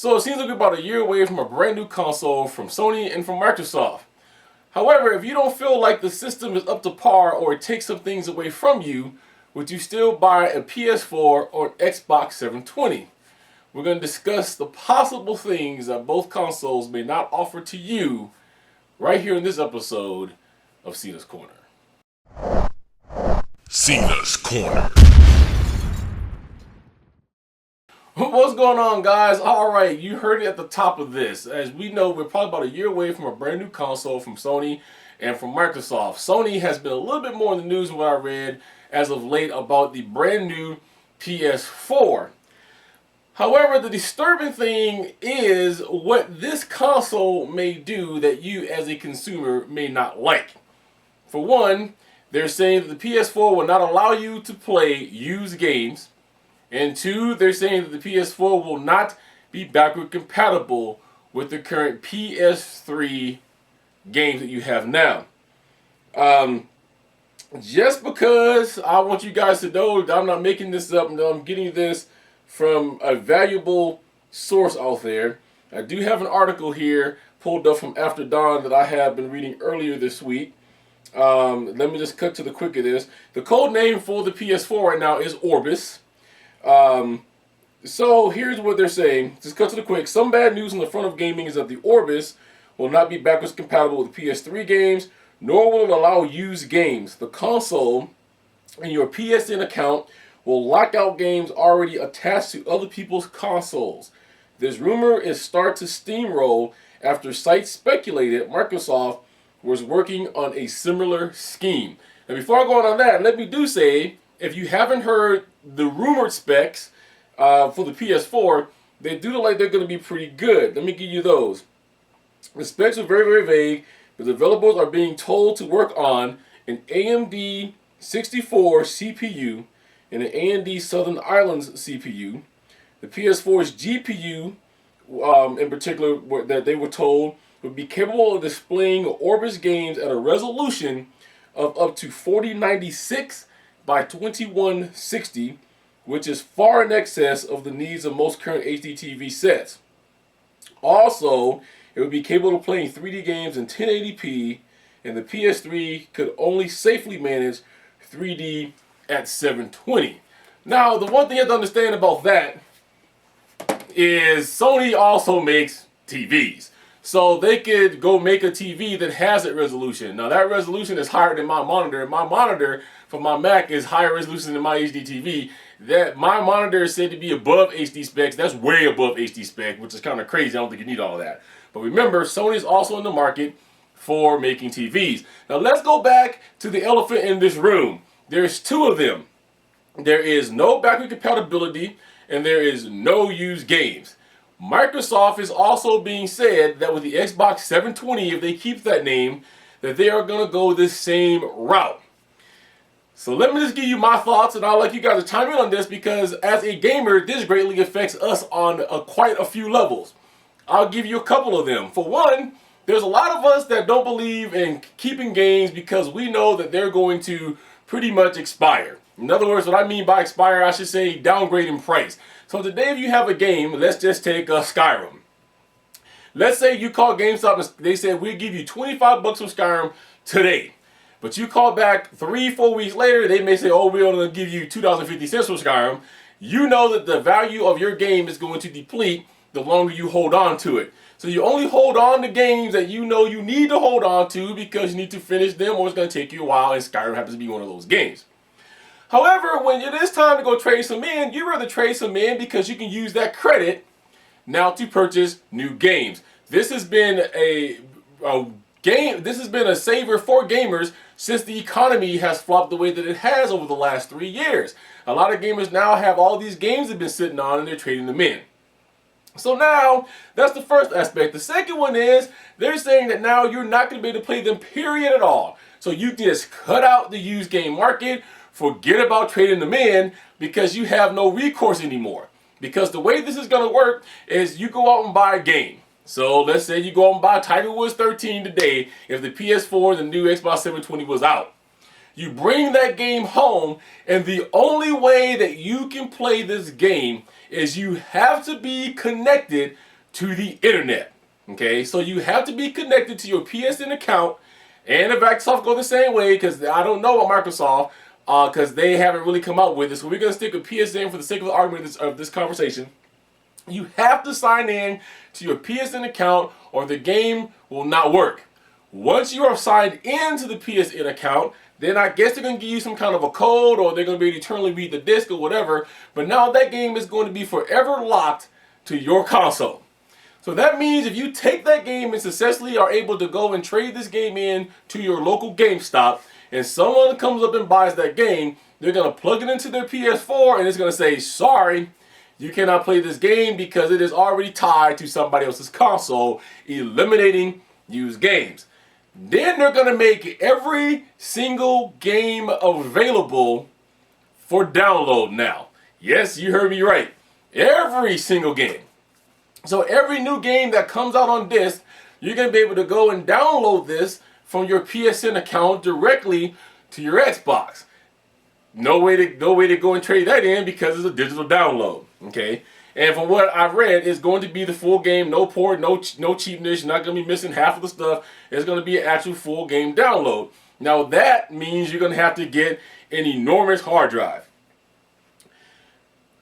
So it seems like we're about a year away from a brand new console from Sony and from Microsoft. However, if you don't feel like the system is up to par or it takes some things away from you, would you still buy a PS4 or an Xbox 720? We're going to discuss the possible things that both consoles may not offer to you right here in this episode of Cena's Corner. Cena's Corner. What's going on, guys? Alright, you heard it at the top of this. As we know, we're probably about a year away from a brand new console from Sony and from Microsoft. Sony has been a little bit more in the news than what I read as of late about the brand new PS4. However, the disturbing thing is what this console may do that you as a consumer may not like. For one, they're saying that the PS4 will not allow you to play used games. And two, they're saying that the PS4 will not be backward compatible with the current PS3 games that you have now. Just because I want you guys to know that I'm not making this up and that I'm getting this from a valuable source out there. I do have an article here pulled up from After Dawn that I have been reading earlier this week. Let me just cut to the quick of this. The code name for the PS4 right now is Orbis. So here's what they're saying. Just cut to the quick. Some bad news on the front of gaming is that the Orbis will not be backwards compatible with PS3 games, nor will it allow used games. The console and your PSN account will lock out games already attached to other people's consoles. This rumor is start to steamroll after sites speculated Microsoft was working on a similar scheme. And before I go on that, let me do say, if you haven't heard the rumored specs for the PS4, they do look like they're going to be pretty good. Let me give you those. The specs are very, very vague. The developers are being told to work on an AMD 64 CPU and an AMD Southern Islands CPU. The PS4's GPU, in particular, that they were told would be capable of displaying Orbis games at a resolution of up to 4096 by 2160, which is far in excess of the needs of most current HD TV sets. Also, it would be capable of playing 3D games in 1080p, and the PS3 could only safely manage 3D at 720. Now, the one thing you have to understand about that is Sony also makes TVs. So they could go make a TV that has that resolution. Now that resolution is higher than my monitor. My monitor for my Mac is higher resolution than my HD TV. That my monitor is said to be above HD specs. That's way above HD spec, which is kind of crazy. I don't think you need all of that. But remember, Sony is also in the market for making TVs. Now let's go back to the elephant in this room. There's two of them. There is no backward compatibility and there is no used games. Microsoft is also being said that with the Xbox 720, if they keep that name, that they are going to go this same route. So let me just give you my thoughts, and I'll let you guys chime in on this because as a gamer, this greatly affects us on quite a few levels. I'll give you a couple of them. For one, there's a lot of us that don't believe in keeping games because we know that they're going to pretty much expire. In other words, what I mean by expire, I should say downgrade in price. So today if you have a game, let's just take Skyrim. Let's say you call GameStop and they said we'll give you $25 for Skyrim today. But you call back 3-4 weeks later, they may say, oh, we're going to give you $2.50 for Skyrim. You know that the value of your game is going to deplete the longer you hold on to it. So you only hold on to games that you know you need to hold on to because you need to finish them or it's going to take you a while, and Skyrim happens to be one of those games. However, when it is time to go trade some in, you'd rather trade some in because you can use that credit now to purchase new games. This has been a saver for gamers since the economy has flopped the way that it has over the last 3 years. A lot of gamers now have all these games they've been sitting on and they're trading them in. So now, that's the first aspect. The second one is, they're saying that now you're not going to be able to play them period at all. So you just cut out the used game market, forget about trading them in because you have no recourse anymore. Because the way this is going to work is you go out and buy a game. So let's say you go out and buy Tiger Woods 13 today if the PS4 and the new Xbox 720 was out. You bring that game home, and the only way that you can play this game is you have to be connected to the internet. Okay, so you have to be connected to your PSN account, and if Microsoft go the same way, because I don't know about Microsoft, because they haven't really come out with it. So we're going to stick with PSN for the sake of the argument of this conversation. You have to sign in to your PSN account or the game will not work. Once you are signed into the PSN account, then I guess they're going to give you some kind of a code, or they're going to be able to eternally read the disc or whatever. But now that game is going to be forever locked to your console. So that means if you take that game and successfully are able to go and trade this game in to your local GameStop, and someone comes up and buys that game, they're going to plug it into their PS4 and it's going to say, sorry, you cannot play this game because it is already tied to somebody else's console, eliminating used games. Then they're going to make every single game available for download now. Yes, you heard me right. Every single game. So every new game that comes out on disc, you're going to be able to go and download this from your PSN account directly to your Xbox. No way to go and trade that in because it's a digital download. Okay, and from what I've read, it's going to be the full game, no port, no cheapness. You're not going to be missing half of the stuff. It's going to be an actual full game download. Now that means you're going to have to get an enormous hard drive.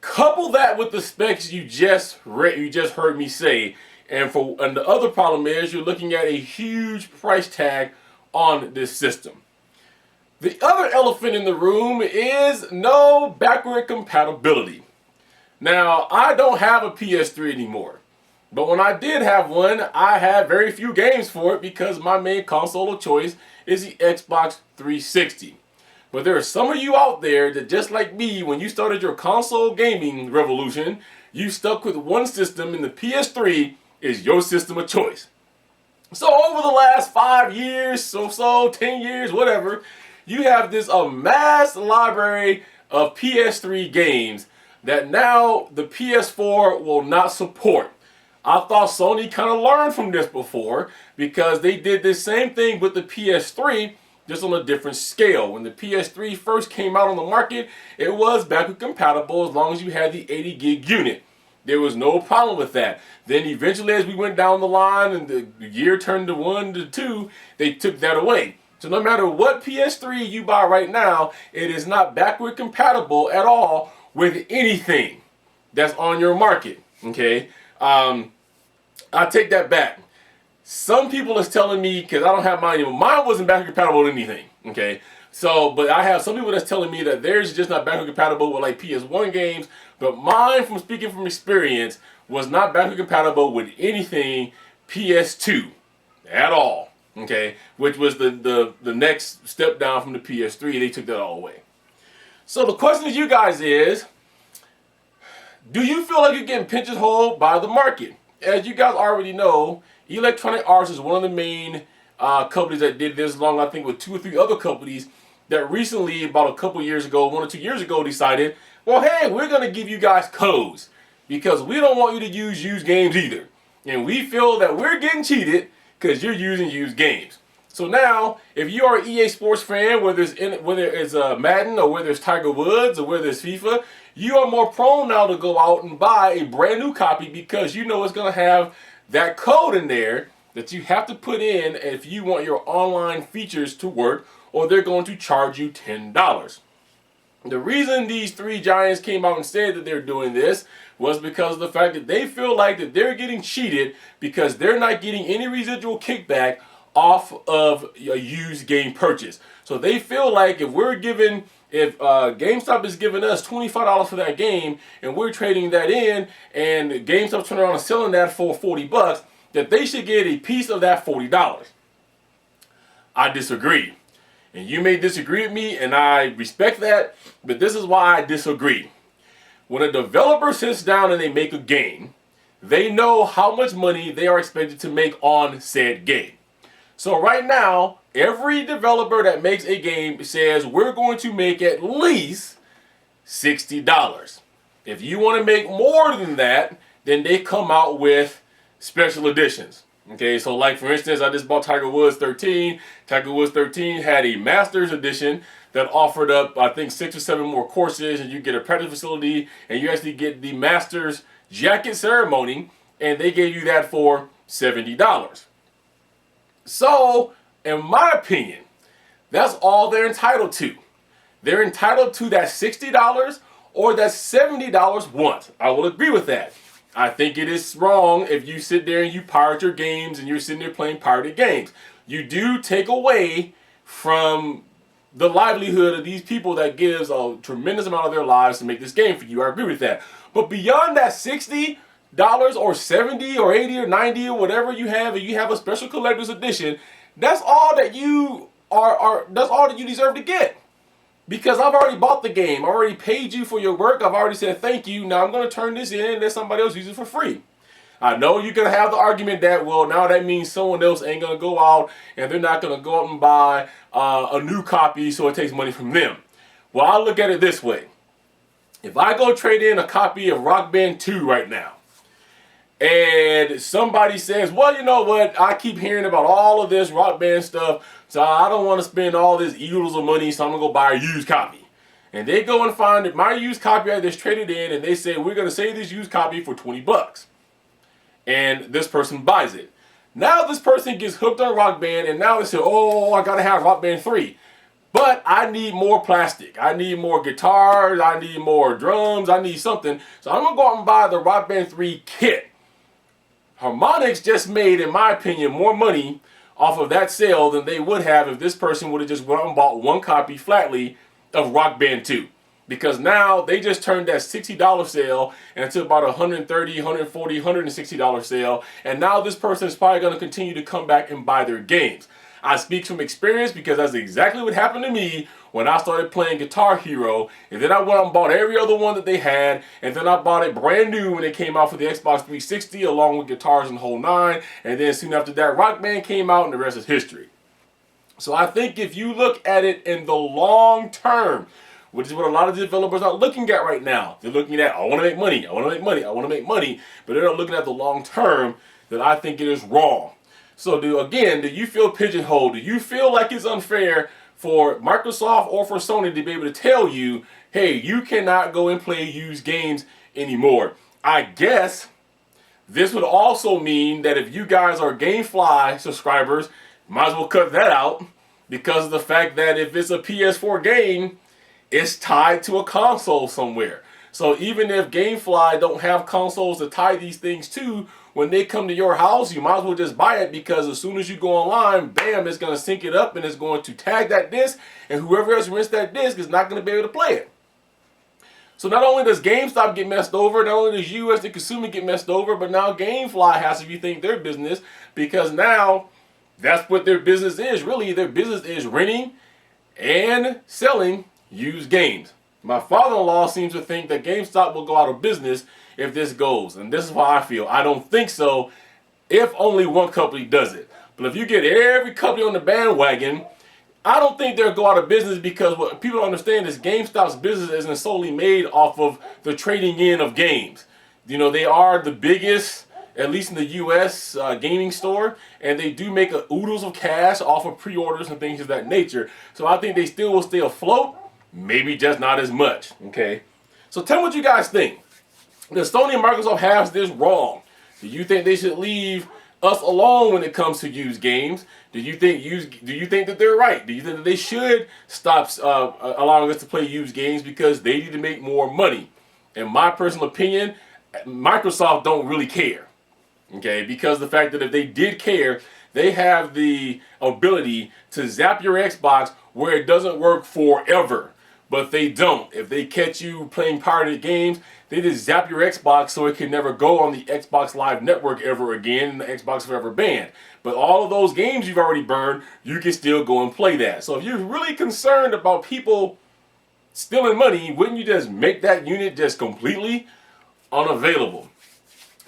Couple that with the specs you just heard me say, and the other problem is you're looking at a huge price tag on this system. The other elephant in the room is no backward compatibility. Now, I don't have a PS3 anymore, but when I did have one, I had very few games for it because my main console of choice is the Xbox 360. But there are some of you out there that, just like me, when you started your console gaming revolution, you stuck with one system, and the PS3 is your system of choice. So over the last 5 years, so 10 years, whatever, you have this amassed library of PS3 games that now the PS4 will not support. I thought Sony kind of learned from this before because they did the same thing with the PS3, just on a different scale. When the PS3 first came out on the market, it was backward compatible as long as you had the 80 gig unit. There was no problem with that. Then eventually, as we went down the line and the year turned to 1 to 2, they took that away. So no matter what PS3 you buy right now, it is not backward compatible at all with anything that's on your market. Okay, I take that back. Some people is telling me, because I don't have mine anymore, mine wasn't backward compatible with anything. Okay, so but I have some people that's telling me that theirs is just not backward compatible with like PS1 games, but mine, from speaking from experience, was not backward compatible with anything PS2 at all. Okay, which was the next step down from the PS3. They took that all away. So the question to you guys is, do you feel like you're getting pigeonholed by the market? As you guys already know, Electronic Arts is one of the main companies that did this, along I think with 2 or 3 other companies that recently, about a couple years ago, 1 or 2 years ago, decided, well, hey, we're going to give you guys codes because we don't want you to use used games either. And we feel that we're getting cheated because you're using used games. So now, if you are an EA Sports fan, whether it's Madden or whether it's Tiger Woods or whether it's FIFA, you are more prone now to go out and buy a brand new copy because you know it's going to have that code in there that you have to put in if you want your online features to work, or they're going to charge you $10. The reason these 3 giants came out and said that they're doing this was because of the fact that they feel like that they're getting cheated because they're not getting any residual kickback off of a used game purchase. So they feel like if GameStop is giving us $25 for that game and we're trading that in, and GameStop turning around and selling that for $40, that they should get a piece of that $40. I disagree. And you may disagree with me, and I respect that, but this is why I disagree. When a developer sits down and they make a game, they know how much money they are expected to make on said game. So right now, every developer that makes a game says we're going to make at least $60. If you want to make more than that, then they come out with special editions. Okay, so like for instance, I just bought Tiger Woods 13. Tiger Woods 13 had a Masters edition that offered up, I think, 6 or 7 more courses, and you get a practice facility, and you actually get the Masters jacket ceremony, and they gave you that for $70. So, in my opinion, that's all they're entitled to. They're entitled to that $60 or that $70 once. I will agree with that. I think it is wrong if you sit there and you pirate your games and you're sitting there playing pirated games. You do take away from the livelihood of these people that gives a tremendous amount of their lives to make this game for you. I agree with that. But beyond that $60 or $70 or $80 or $90 or whatever you have, and you have a special collector's edition, that's all that you that's all that you deserve to get. Because I've already bought the game. I already paid you for your work. I've already said thank you. Now I'm going to turn this in and let somebody else use it for free. I know you're going to have the argument that, well, now that means someone else ain't going to go out and they're not going to go out and buy a new copy, so it takes money from them. Well, I look at it this way. If I go trade in a copy of Rock Band 2 right now, and somebody says, well, you know what, I keep hearing about all of this Rock Band stuff, so I don't want to spend all this oodles of money, so I'm going to go buy a used copy. And they go and find my used copy I just traded in, and they say, we're going to save this used copy for $20. And this person buys it. Now this person gets hooked on Rock Band, and now they say, oh, I got to have Rock Band 3. But I need more plastic. I need more guitars. I need more drums. I need something. So I'm going to go out and buy the Rock Band 3 kit. Harmonix just made, in my opinion, more money off of that sale than they would have if this person would have just went out and bought one copy flatly of Rock Band 2. Because now they just turned that $60 sale into about $130, $140, $160 sale. And now this person is probably going to continue to come back and buy their games. I speak from experience because that's exactly what happened to me when I started playing Guitar Hero. And then I went out and bought every other one that they had. And then I bought it brand new when it came out for the Xbox 360 along with Guitars and the whole nine. And then soon after that, Rock Band came out and the rest is history. So I think if you look at it in the long term, which is what a lot of developers are looking at right now. They're looking at, I want to make money, I want to make money, I want to make money. But they're not looking at the long term, that I think it is wrong. So do you feel pigeonholed? Do you feel like it's unfair for Microsoft or for Sony to be able to tell you, hey, you cannot go and play used games anymore? I guess this would also mean that if you guys are GameFly subscribers, might as well cut that out, because of the fact that if it's a PS4 game, it's tied to a console somewhere. So even if GameFly don't have consoles to tie these things to, when they come to your house, you might as well just buy it, because as soon as you go online, bam, it's going to sync it up and it's going to tag that disc, and whoever else rents that disc is not going to be able to play it. So not only does GameStop get messed over, not only does you as the consumer get messed over, but now GameFly has to rethink their business, because now that's what their business is. Really, their business is renting and selling used games. My father-in-law seems to think that GameStop will go out of business if this goes. And this is how I feel. I don't think so if only one company does it. But if you get every company on the bandwagon, I don't think they'll go out of business, because what people don't understand is GameStop's business isn't solely made off of the trading in of games. You know, they are the biggest, at least in the U.S. Gaming store, and they do make oodles of cash off of pre-orders and things of that nature. So I think they still will stay afloat, maybe just not as much. Okay, so tell me what you guys think. Does Sony and Microsoft have this wrong? Do you think they should leave us alone when it comes to used games? Do you think that they're right? Do you think that they should stop allowing us to play used games because they need to make more money? In my personal opinion, Microsoft don't really care. Okay, because the fact that if they did care, they have the ability to zap your Xbox where it doesn't work forever. But they don't. If they catch you playing pirated games, they just zap your Xbox so it can never go on the Xbox Live Network ever again, and the Xbox forever banned. But all of those games you've already burned, you can still go and play that. So if you're really concerned about people stealing money, wouldn't you just make that unit just completely unavailable?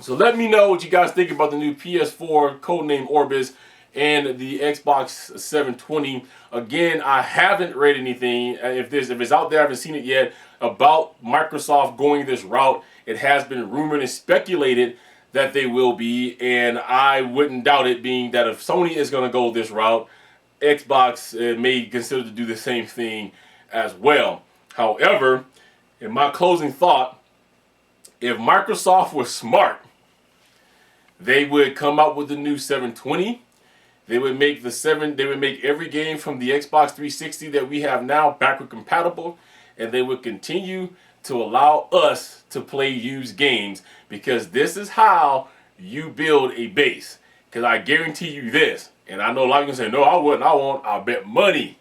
So let me know what you guys think about the new PS4 codename Orbis and the Xbox 720. Again, I haven't read anything. If it's out there, I haven't seen it yet, about Microsoft going this route. It has been rumored and speculated that they will be, and I wouldn't doubt it, being that if Sony is going to go this route, Xbox may consider to do the same thing as well. However, in my closing thought, if Microsoft was smart, they would come out with the new 720. They would make They would make every game from the Xbox 360 that we have now backward compatible, and they would continue to allow us to play used games, because this is how you build a base. Because I guarantee you this, and I know a lot of you say, no, I wouldn't. I won't. I'll bet money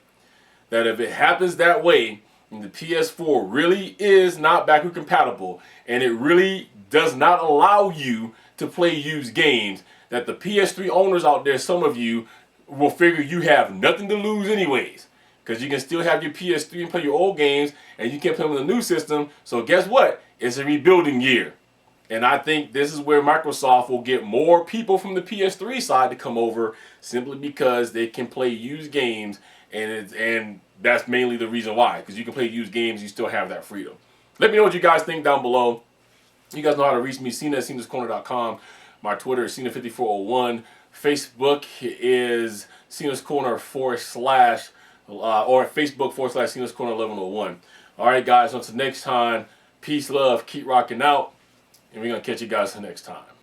that if it happens that way, and the PS4 really is not backward compatible, and it really does not allow you to play used games, that the PS3 owners out there, some of you, will figure you have nothing to lose anyways. Because you can still have your PS3 and play your old games, and you can play them with a new system. So guess what? It's a rebuilding year. And I think this is where Microsoft will get more people from the PS3 side to come over, simply because they can play used games, and that's mainly the reason why. Because you can play used games, you still have that freedom. Let me know what you guys think down below. You guys know how to reach me, Cena at CenasCorner.com. My Twitter is Cena5401. Facebook is Cena's Corner or Facebook / Cena's Corner 1101. Alright guys, until next time, peace, love, keep rocking out, and we're going to catch you guys the next time.